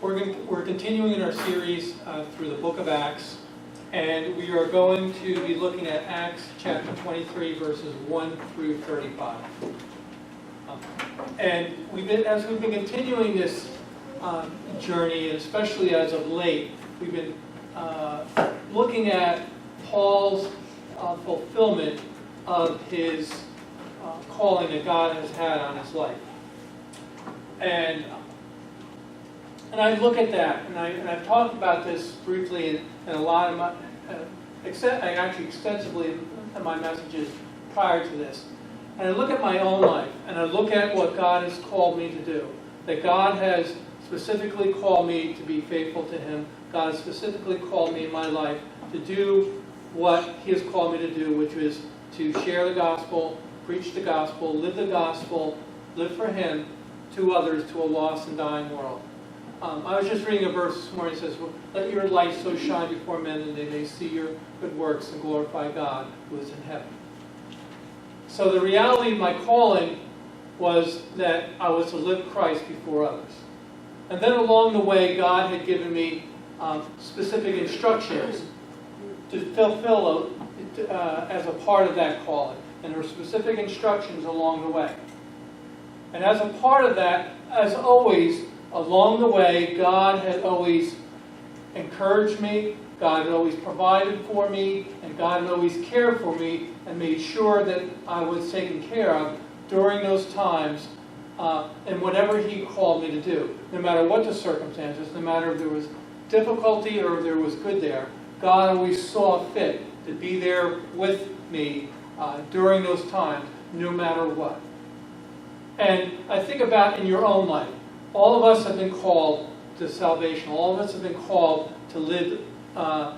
We're continuing in our series through the book of Acts, and we are going to be looking at Acts chapter 23, verses 1 through 35. And as we've been continuing this journey, and especially as of late, we've been looking at Paul's fulfillment of his calling that God has had on his life. And I look at that, and I've talked about this briefly in a lot of my, actually extensively in my messages prior to this. And I look at my own life, and I look at what God has called me to do. That God has specifically called me to be faithful to Him. God has specifically called me in my life to do what He has called me to do, which is to share the gospel, preach the gospel, live for Him to others, to a lost and dying world. I was just reading a verse this morning that says, "Let your light so shine before men that they may see your good works and glorify God who is in heaven." So the reality of my calling was that I was to live Christ before others. And then along the way, God had given me specific instructions to fulfill as a part of that calling. And there were specific instructions along the way. And as a part of that, as always, along the way, God had always encouraged me, God had always provided for me, and God had always cared for me and made sure that I was taken care of during those times in whatever He called me to do. No matter what the circumstances, no matter if there was difficulty or if there was good there, God always saw fit to be there with me during those times, no matter what. And I think about in your own life, all of us have been called to salvation. All of us have been called to live a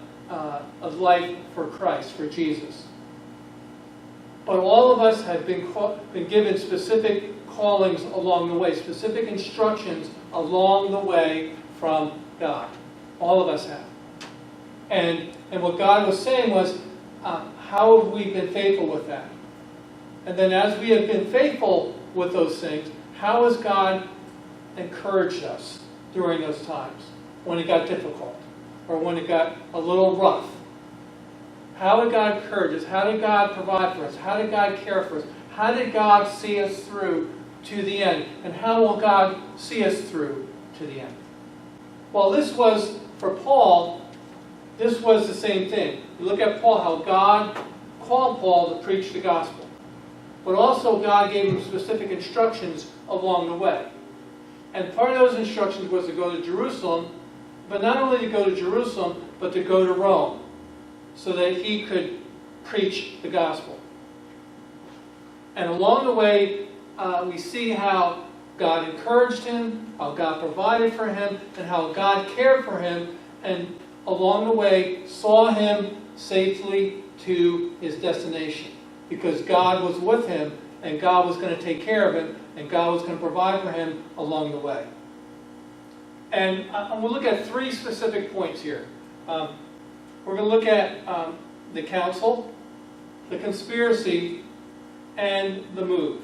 life for Christ, for Jesus. But all of us have been given specific callings along the way, specific instructions along the way from God. All of us have. And what God was saying was, how have we been faithful with that? And then as we have been faithful with those things, how has God encouraged us during those times when it got difficult or when it got a little rough? How did God encourage us? How did God provide for us? How did God care for us? How did God see us through to the end? And how will God see us through to the end? Well, this was, for Paul, this was the same thing. You look at Paul, how God called Paul to preach the gospel. But also God gave him specific instructions along the way. And part of those instructions was to go to Jerusalem, but not only to go to Jerusalem, but to go to Rome, so that he could preach the gospel. And along the way, we see how God encouraged him, how God provided for him, and how God cared for him, and along the way saw him safely to his destination. Because God was with him, and God was going to take care of him, and God was going to provide for him along the way. And we'll look at three specific points here. We're going to look at the council, the conspiracy, and the move.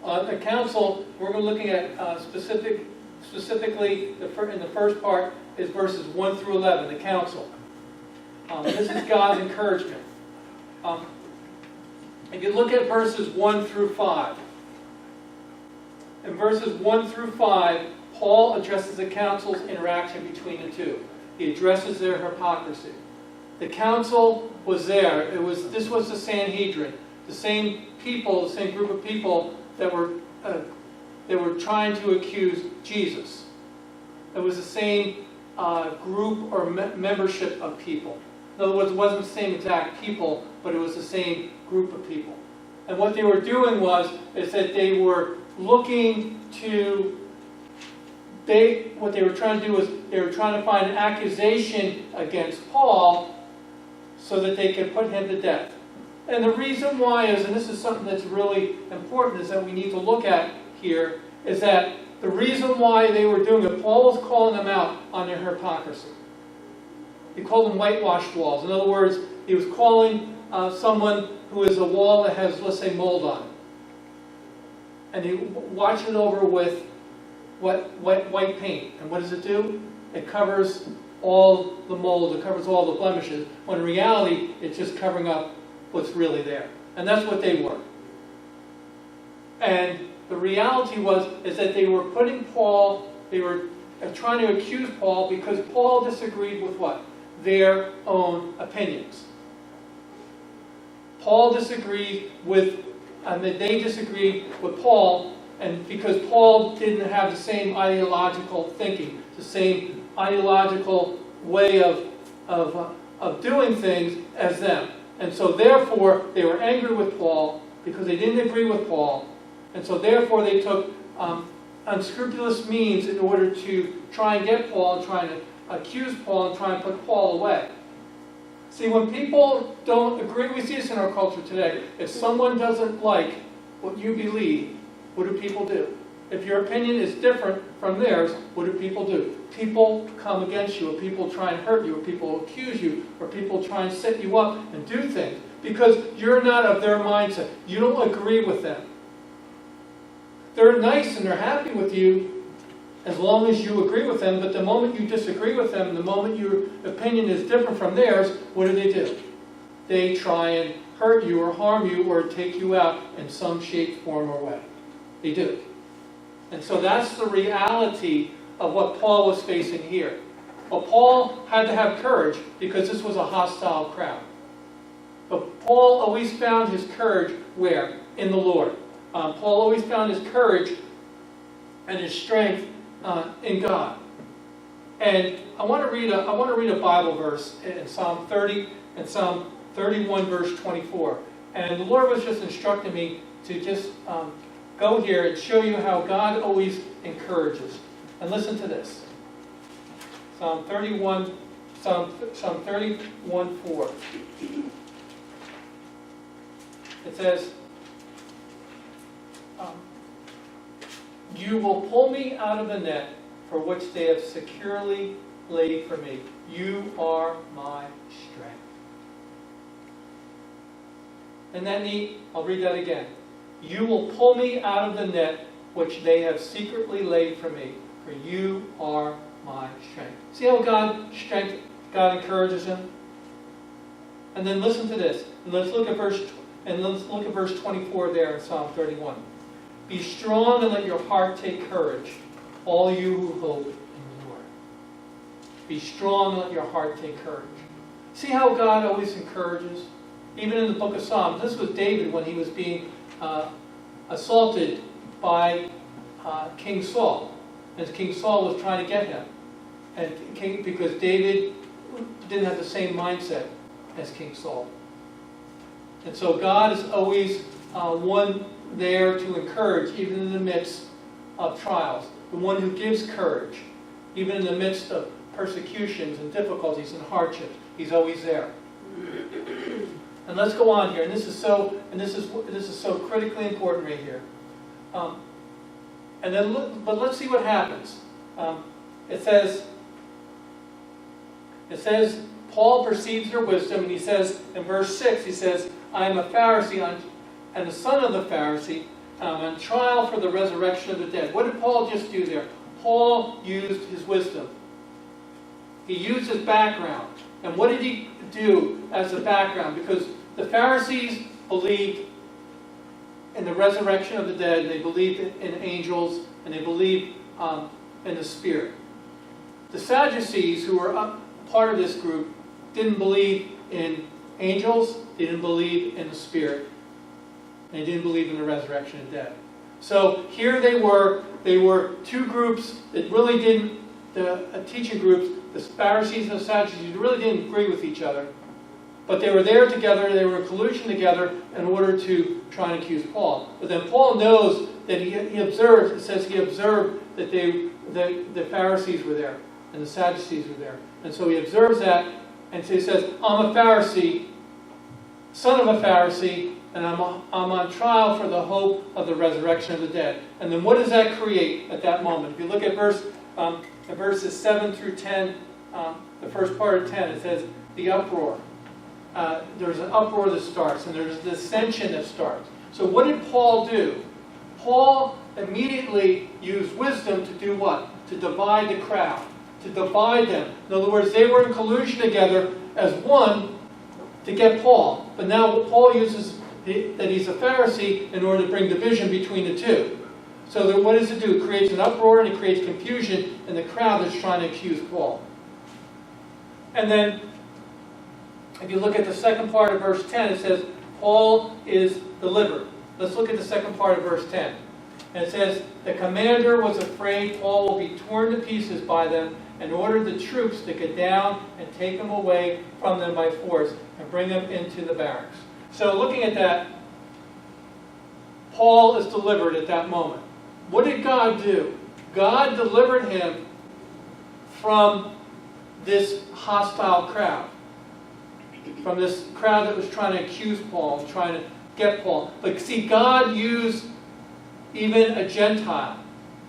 The council, we're going to be looking at specifically, in the first part is verses 1 through 11, the council. This is God's encouragement. If you look at verses 1 through 5, in verses 1 through 5, Paul addresses the council's interaction between the two. He addresses their hypocrisy. The council was there. This was the Sanhedrin, the same people, the same group of people that were trying to accuse Jesus. It was the same group or membership of people. In other words, it wasn't the same exact people, but it was the same group of people. And what they were doing is that they were looking to, what they were trying to do was they were trying to find an accusation against Paul so that they could put him to death. And the reason why is, and this is something that's really important, is that we need to look at here, is that the reason why they were doing it, Paul was calling them out on their hypocrisy. He called them whitewashed walls. In other words, he was calling someone who is a wall that has, let's say, mold on it. And he watched it over with white paint. And what does it do? It covers all the mold, it covers all the blemishes, when in reality, it's just covering up what's really there. And that's what they were. And the reality is that they were putting Paul, they were trying to accuse Paul because Paul disagreed with what? Their own opinions. Paul disagreed with, they disagreed with Paul, and because Paul didn't have the same ideological thinking, the same ideological way of doing things as them. And so therefore, they were angry with Paul because they didn't agree with Paul. And so therefore, they took unscrupulous means in order to try and get Paul and try to accuse Paul and try and put Paul away. See, when people don't agree, we see this in our culture today. If someone doesn't like what you believe, what do people do? If your opinion is different from theirs, what do people do? People come against you, or people try and hurt you, or people accuse you, or people try and set you up and do things because you're not of their mindset. You don't agree with them. They're nice and they're happy with you as long as you agree with them, but the moment you disagree with them, the moment your opinion is different from theirs, what do? They try and hurt you or harm you or take you out in some shape, form, or way. They do. And so that's the reality of what Paul was facing here. Well, Paul had to have courage because this was a hostile crowd. But Paul always found his courage where? In the Lord. Paul always found his courage and his strength in God. And I want to read a Bible verse in Psalm 30 and Psalm 31, verse 24. And the Lord was just instructing me to just go here and show you how God always encourages. And listen to this. Psalm 31, 4. It says, you will pull me out of the net for which they have securely laid for me. You are my strength. Isn't that neat? I'll read that again. You will pull me out of the net which they have secretly laid for me, for you are my strength. See how God encourages him? And then listen to this. And let's look at verse 24 there in Psalm 31. Be strong and let your heart take courage, all you who hope in the Lord. Be strong and let your heart take courage. See how God always encourages? Even in the book of Psalms. This was David when he was being assaulted by King Saul. And King Saul was trying to get him. Because David didn't have the same mindset as King Saul. And so God is always one there to encourage, even in the midst of trials. The one who gives courage, even in the midst of persecutions and difficulties and hardships. He's always there. And let's go on here. And this is so critically important right here. But let's see what happens. It says Paul perceives their wisdom, and he says in verse 6, he says, I am a Pharisee and the son of the Pharisee, on trial for the resurrection of the dead. What did Paul just do there? Paul used his wisdom. He used his background. And what did he do as a background? Because the Pharisees believed in the resurrection of the dead, they believed in angels, and they believed in the Spirit. The Sadducees, who were part of this group, didn't believe in angels, they didn't believe in the Spirit, and they didn't believe in the resurrection of the dead. So here they were two groups that really didn't, teaching groups, the Pharisees and the Sadducees, really didn't agree with each other. But they were there together, they were in collusion together in order to try and accuse Paul. But then Paul knows that he observed, it says he observed that the Pharisees were there and the Sadducees were there. And so he observes that, and so he says, I'm a Pharisee, son of a Pharisee, and I'm on trial for the hope of the resurrection of the dead. And then what does that create at that moment? If you look at verses 7 through 10, the first part of 10, it says, the uproar. There's an uproar that starts, and there's a dissension that starts. So what did Paul do? Paul immediately used wisdom to do what? To divide the crowd, to divide them. In other words, they were in collusion together as one to get Paul. But now Paul uses that he's a Pharisee in order to bring division between the two. So that what does it do? It creates an uproar and it creates confusion in the crowd that's trying to accuse Paul. And then, if you look at the second part of verse 10, it says, Paul is delivered. Let's look at the second part of verse 10. And it says, the commander was afraid Paul will be torn to pieces by them and ordered the troops to get down and take him away from them by force and bring him into the barracks. So looking at that, Paul is delivered at that moment. What did God do? God delivered him from this hostile crowd. From this crowd that was trying to accuse Paul, trying to get Paul. But see, God used even a Gentile,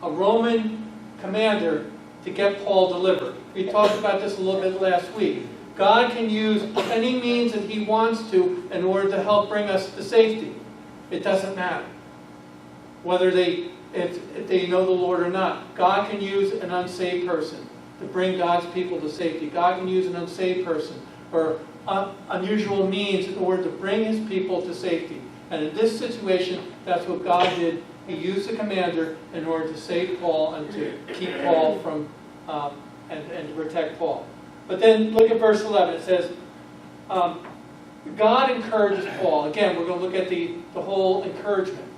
a Roman commander, to get Paul delivered. We talked about this a little bit last week. God can use any means that He wants to in order to help bring us to safety. It doesn't matter whether if they know the Lord or not. God can use an unsaved person to bring God's people to safety. God can use an unsaved person or unusual means in order to bring His people to safety. And in this situation, that's what God did. He used the commander in order to save Paul and to keep Paul from, and to protect Paul. But then look at verse 11. It says, God encourages Paul. Again, we're going to look at the whole encouragement.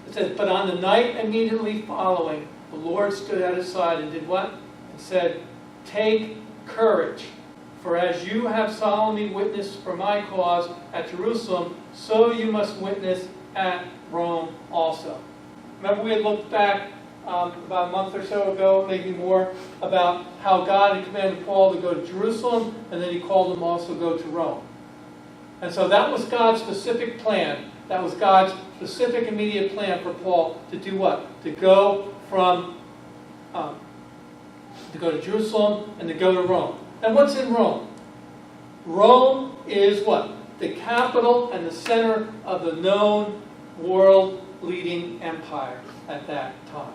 It says, but on the night immediately following, the Lord stood at his side and did what? And said, take courage, for as you have solemnly witnessed for my cause at Jerusalem, so you must witness at Rome also. Remember we had looked back about a month or so ago, maybe more, about how God had commanded Paul to go to Jerusalem, and then He called him also to go to Rome. And so that was God's specific plan. That was God's specific immediate plan for Paul to do what? To go to Jerusalem and to go to Rome. And what's in Rome? Rome is what? The capital and the center of the known world-leading empire at that time.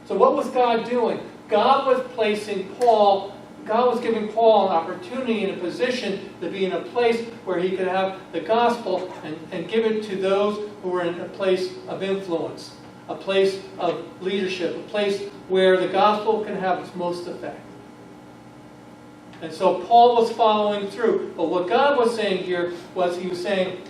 So what was God doing? God was giving Paul an opportunity and a position to be in a place where he could have the gospel and give it to those who were in a place of influence, a place of leadership, a place where the gospel can have its most effect. And so Paul was following through. But what God was saying here was, He was saying,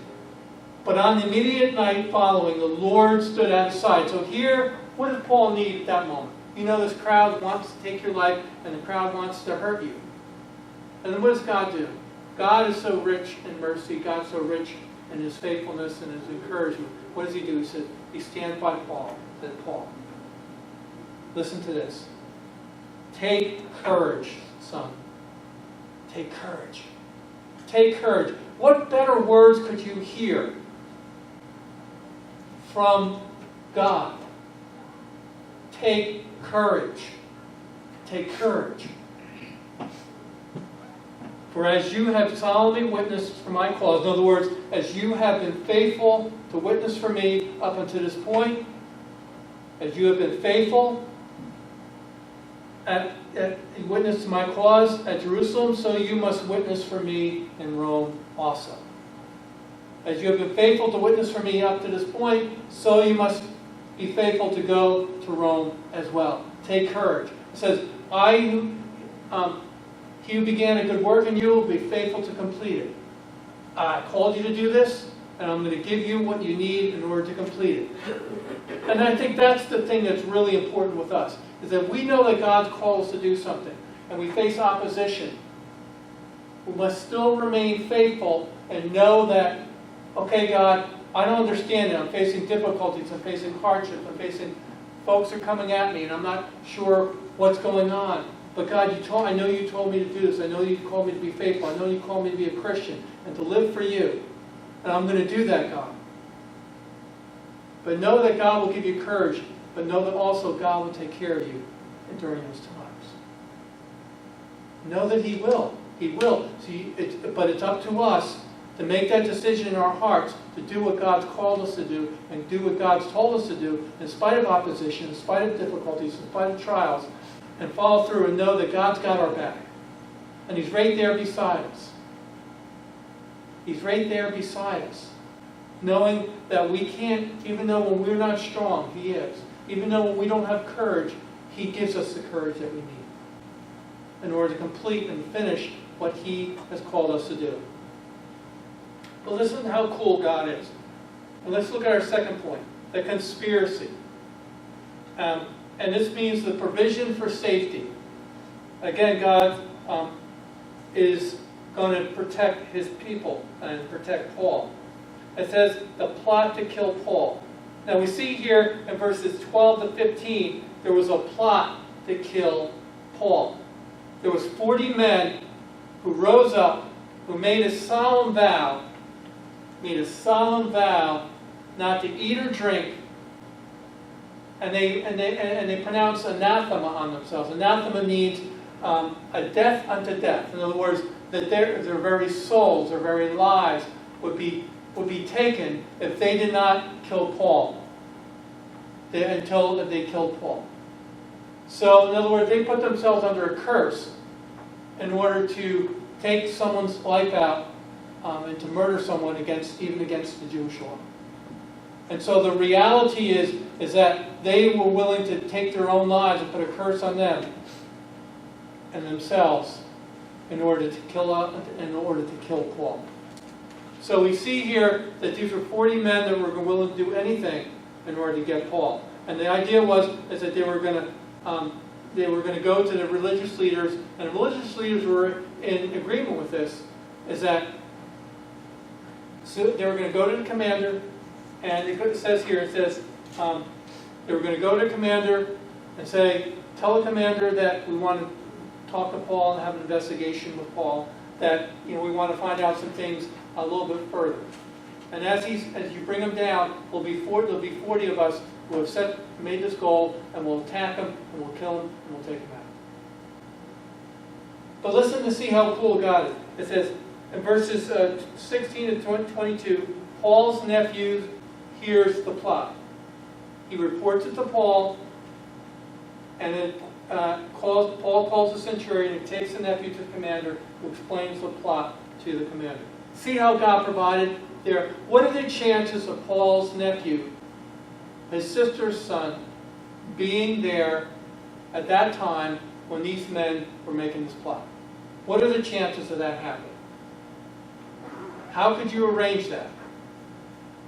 but on the immediate night following, the Lord stood at his side. So here, what did Paul need at that moment? You know, this crowd wants to take your life, and the crowd wants to hurt you. And then what does God do? God is so rich in mercy. God's so rich in His faithfulness and His encouragement. What does He do? He said, He stands by Paul. He said, Paul, listen to this. Take courage, son. Take courage. Take courage. What better words could you hear from God? Take courage. Take courage. For as you have solemnly witnessed for my cause, in other words, as you have been faithful to witness for me up until this point, as you have been faithful at witness to my cause at Jerusalem, so you must witness for me in Rome also. As you have been faithful to witness for me up to this point, so you must be faithful to go to Rome as well. Take courage. It says, he who began a good work in you will be faithful to complete it. I called you to do this, and I'm going to give you what you need in order to complete it. And I think that's the thing that's really important with us, is that we know that God's called us to do something, and we face opposition. We must still remain faithful and know that, okay, God, I don't understand it. I'm facing difficulties. I'm facing hardships. I'm facing folks are coming at me, and I'm not sure what's going on. But God, I know you told me to do this. I know you called me to be faithful. I know you called me to be a Christian and to live for you. And I'm going to do that, God. But know that God will give you courage. But know that also God will take care of you during those times. Know that He will. He will. See, but it's up to us to make that decision in our hearts to do what God's called us to do and do what God's told us to do in spite of opposition, in spite of difficulties, in spite of trials, and follow through and know that God's got our back. And He's right there beside us. He's right there beside us. Knowing that we can't, even though when we're not strong, He is. Even though when we don't have courage, He gives us the courage that we need in order to complete and finish what He has called us to do. But listen to how cool God is. And let's look at our second point, the conspiracy. And this means the provision for safety. Again, God is going to protect His people and protect Paul. It says the plot to kill Paul. Now we see here in verses 12 to 15, there was a plot to kill Paul. There was 40 men who rose up, who made a solemn vow not to eat or drink, and they pronounced anathema on themselves. Anathema means a death unto death. In other words, that their very souls, their very lives would be taken if they did not kill Paul. Until they killed Paul. So, in other words, they put themselves under a curse in order to take someone's life out and to murder someone even against the Jewish law. And so the reality is that they were willing to take their own lives and put a curse on them and themselves in order to kill Paul. So we see here that these were 40 men that were willing to do anything in order to get Paul. And the idea is that they were going to go to the religious leaders, and the religious leaders were in agreement with this, is that so they were going to go to the commander, and they says they were going to go to the commander and say, tell the commander that we want to talk to Paul and have an investigation with Paul, that we want to find out some things a little bit further. And as you bring him down, there'll be 40 of us who have made this goal, and we'll attack him, and we'll kill him, and we'll take him out. But listen to see how cool God is. It says in verses 16 to 22, Paul's nephew hears the plot. He reports it to Paul, and then Paul calls the centurion and takes the nephew to the commander, who explains the plot to the commander. See how God provided there. What are the chances of Paul's nephew, his sister's son, being there at that time when these men were making this plot? What are the chances of that happening? How could you arrange that?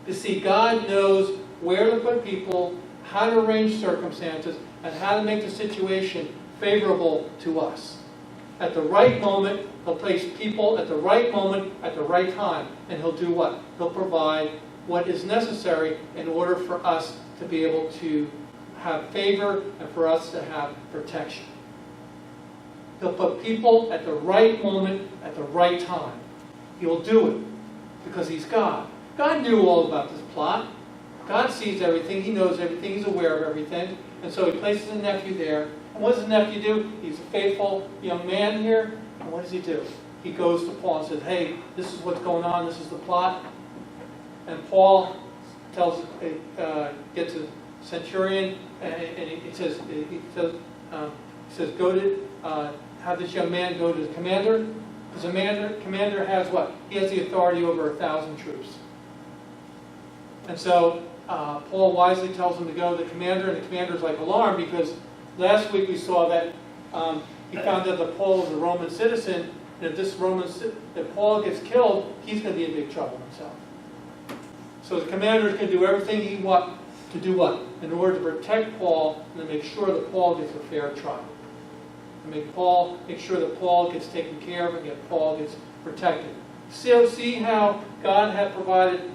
You see, God knows where to put people, how to arrange circumstances, and how to make the situation favorable to us. At the right moment, He'll place people at the right moment, at the right time. And He'll do what? He'll provide what is necessary in order for us to be able to have favor and for us to have protection. He'll put people at the right moment, at the right time. He'll do it because He's God. God knew all about this plot. God sees everything. He knows everything. He's aware of everything. And so He places a nephew there. And what does the nephew do? He's a faithful young man here. And what does he do? He goes to Paul and says, hey, this is what's going on. This is the plot. And Paul gets a centurion, and he says, go to, have this young man go to the commander. Because the commander has what? He has the authority over 1,000 troops. And so Paul wisely tells him to go to the commander, and the commander's like alarmed because last week we saw that he found out that Paul was a Roman citizen, and if Paul gets killed, he's going to be in big trouble himself. So the commander is going to do everything he wants to do what? In order to protect Paul and to make sure that Paul gets a fair trial. To make sure that Paul gets taken care of and that Paul gets protected. So see how God had provided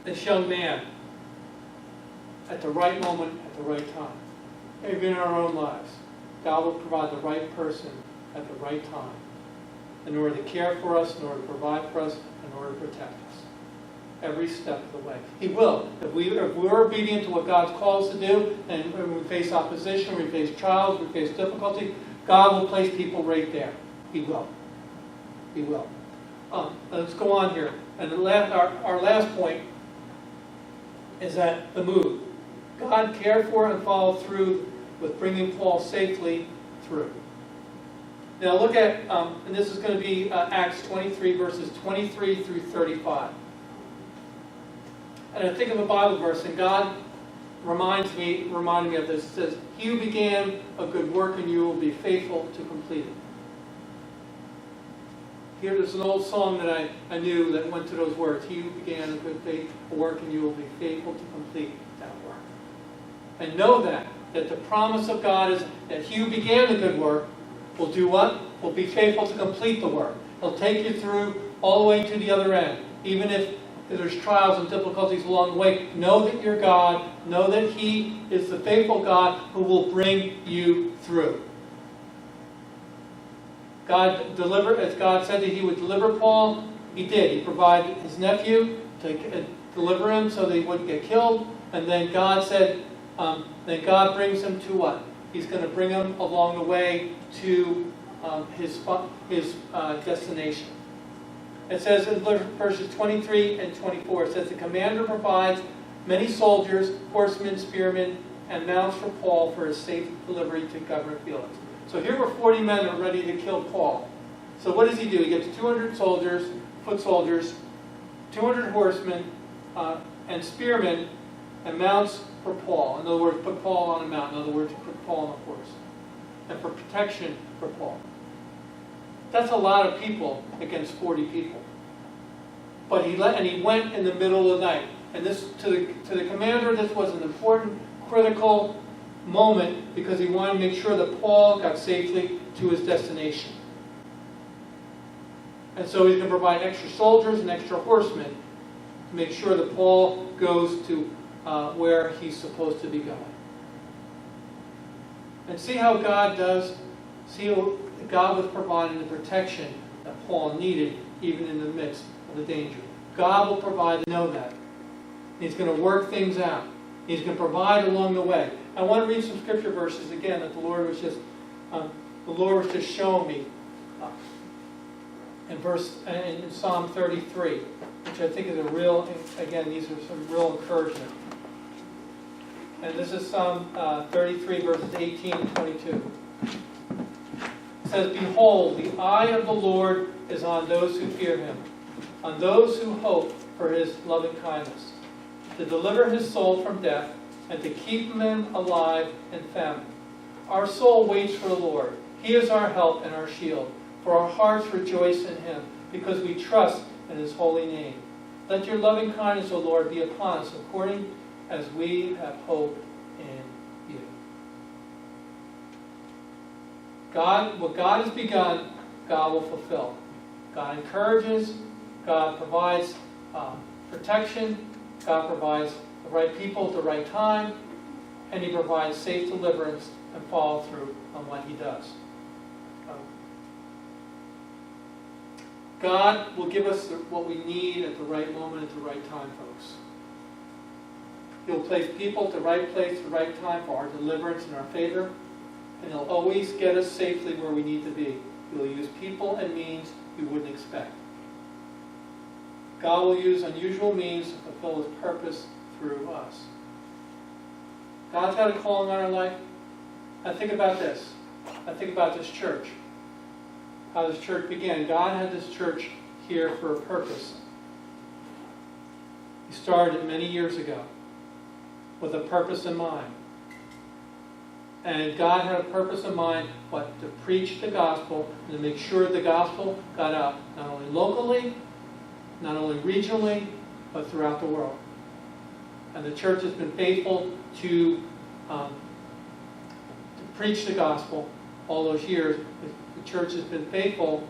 this young man at the right moment, at the right time. Maybe in our own lives, God will provide the right person at the right time in order to care for us, in order to provide for us, in order to protect us. Every step of the way. He will. If we're obedient to what God's called us to do, and when we face opposition, we face trials, we face difficulty, God will place people right there. He will. He will. Let's go on here. And our last point is that the move. God cared for and followed through with bringing Paul safely through. Now look at, and this is going to be Acts 23, verses 23 through 35. And I think of a Bible verse, and God reminded me of this. It says, "He who began a good work in you will be faithful to complete it." Here, there's an old song that I knew that went to those words. "He who began a good work in you will be faithful to complete that work." And know that the promise of God is that he who began the good work will do what? Will be faithful to complete the work. He'll take you through all the way to the other end. Even if there's trials and difficulties along the way, know that you're God. Know that he is the faithful God who will bring you through. As God said that he would deliver Paul, he did. He provided his nephew to deliver him so that he wouldn't get killed. And then God said, then God brings him to what? He's going to bring him along the way to his destination. It says in verses 23 and 24, it says, "The commander provides many soldiers, horsemen, spearmen, and mounts for Paul for his safe delivery to Governor Felix." So here were 40 men that were ready to kill Paul. So what does he do? He gets 200 soldiers, foot soldiers, 200 horsemen, and spearmen, and mounts for Paul. In other words, put Paul on a mount. In other words, put Paul on a horse. And for protection for Paul. That's a lot of people against 40 people. But he went in the middle of the night. And this, to the commander, this was an important, critical moment because he wanted to make sure that Paul got safely to his destination. And so he's going to provide extra soldiers and extra horsemen to make sure that Paul goes to where he's supposed to be going. And see how God does. See how God was providing the protection that Paul needed even in the midst of the danger. God will provide to know that. He's going to work things out. He's going to provide along the way. I want to read some scripture verses again that the Lord was just showing me in Psalm 33, which I think is these are some real encouragement. And this is Psalm 33, verses 18 and 22. It says, "Behold, the eye of the Lord is on those who fear him, on those who hope for his loving kindness, to deliver his soul from death, and to keep them alive in famine. Our soul waits for the Lord. He is our help and our shield. For our hearts rejoice in him, because we trust in his holy name. Let your loving kindness, O Lord, be upon us, according as we have hope in you." What God has begun, God will fulfill. God encourages, God provides protection, God provides the right people at the right time, and he provides safe deliverance and follow through on what he does. God will give us what we need at the right moment at the right time, folks. He'll place people at the right place at the right time for our deliverance and our favor, and he'll always get us safely where we need to be. He'll use people and means we wouldn't expect. God will use unusual means to fulfill his purpose through us. God's got a calling on our life. I think about this. I think about this church. How this church began. God had this church here for a purpose. He started it many years ago with a purpose in mind. And God had a purpose in mind, what? To preach the gospel and to make sure the gospel got out not only locally, not only regionally, but throughout the world. And the church has been faithful to preach the gospel all those years. The church has been faithful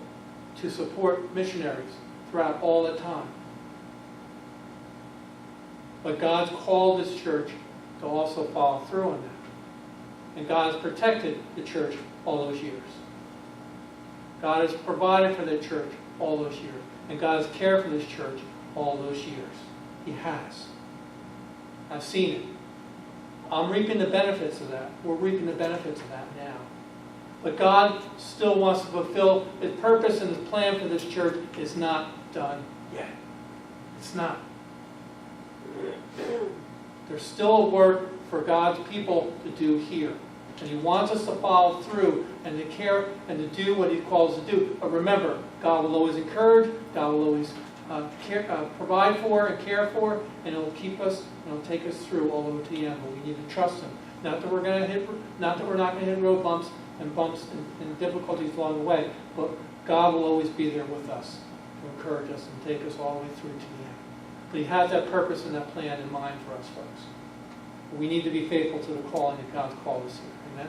to support missionaries throughout all the time. But God's called this church to also follow through on that. And God has protected the church all those years. God has provided for the church all those years. And God has cared for this church all those years. He has. I've seen it. I'm reaping the benefits of that. We're reaping the benefits of that now. But God still wants to fulfill his purpose, and his plan for this church is not done yet. It's not. There's still work for God's people to do here. And He wants us to follow through and to care and to do what He calls to do. But remember, God will always encourage, God will always provide for and care for, and He'll keep us, and He'll take us through all the way to the end. But we need to trust Him. Not that we're not that we're not going to hit road bumps and difficulties along the way, but God will always be there with us to encourage us and take us all the way through to the end. But He has that purpose and that plan in mind for us, folks. We need to be faithful to the calling that God's called us here. Amen?